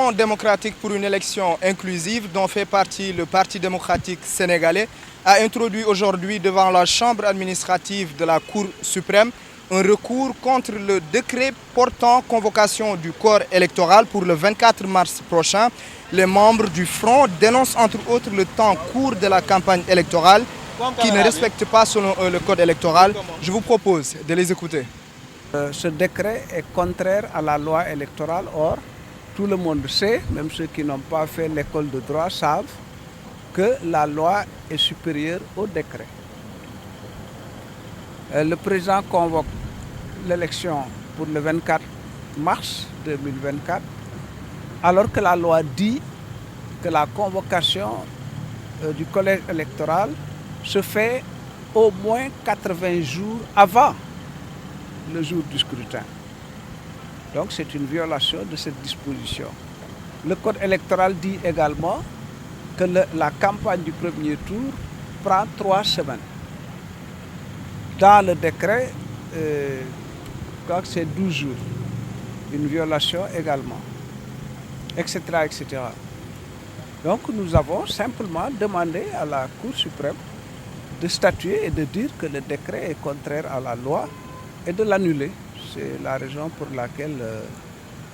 Front démocratique pour une élection inclusive, dont fait partie le Parti démocratique sénégalais, a introduit aujourd'hui devant la Chambre administrative de la Cour suprême un recours contre le décret portant convocation du corps électoral pour le 24 mars prochain. Les membres du Front dénoncent entre autres le temps court de la campagne électorale qui ne respecte pas selon eux le code électoral. Je vous propose de les écouter. Ce décret est contraire à la loi électorale. Or, tout le monde sait, même ceux qui n'ont pas fait l'école de droit savent que la loi est supérieure au décret. Le président convoque l'élection pour le 24 mars 2024, alors que la loi dit que la convocation du collège électoral se fait au moins 80 jours avant le jour du scrutin. Donc c'est une violation de cette disposition. Le code électoral dit également que la campagne du premier tour prend 3 semaines. Dans le décret, je crois que c'est 12 jours. Une violation également, etc., etc. Donc nous avons simplement demandé à la Cour suprême de statuer et de dire que le décret est contraire à la loi et de l'annuler. C'est la raison pour laquelle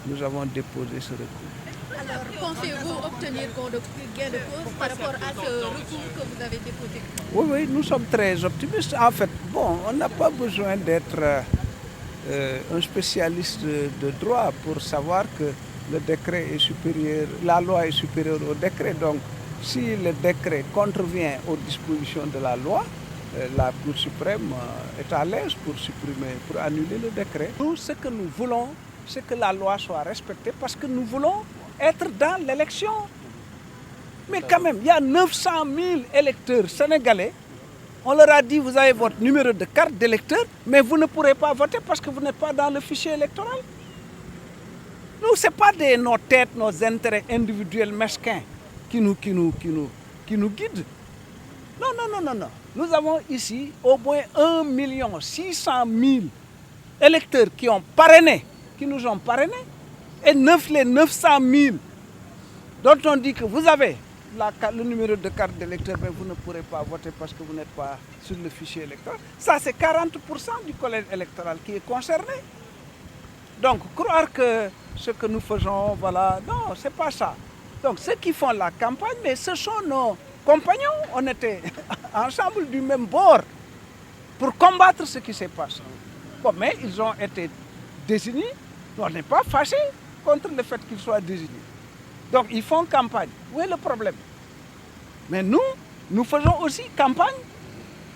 nous avons déposé ce recours. Alors, pensez-vous obtenir gain de cause par rapport à ce recours que vous avez déposé? Oui, oui, nous sommes très optimistes. En fait, bon, on n'a pas besoin d'être un spécialiste de droit pour savoir que le décret est supérieur, la loi est supérieure au décret. Donc, si le décret contrevient aux dispositions de la loi, la Cour suprême est à l'aise pour supprimer, pour annuler le décret. Nous, ce que nous voulons, c'est que la loi soit respectée parce que nous voulons être dans l'élection. Mais quand même, il y a 900 000 électeurs sénégalais. On leur a dit, vous avez votre numéro de carte d'électeur, mais vous ne pourrez pas voter parce que vous n'êtes pas dans le fichier électoral. Nous, ce n'est pas nos têtes, nos intérêts individuels mesquins qui nous guident. Non, non, non, non, non. Nous avons ici au moins 1 600 000 électeurs qui ont parrainé, qui nous ont parrainés, et les 900 000 dont on dit que vous avez le numéro de carte d'électeur, mais vous ne pourrez pas voter parce que vous n'êtes pas sur le fichier électoral. Ça, c'est 40% du collège électoral qui est concerné. Donc, croire que ce que nous faisons, voilà, non, c'est pas ça. Donc, ceux qui font la campagne, mais ce sont nos compagnons. On était ensemble du même bord pour combattre ce qui s'est passé. Bon, mais ils ont été désignés. On n'est pas fâchés contre le fait qu'ils soient désignés. Donc, ils font campagne. Où est le problème? Mais nous faisons aussi campagne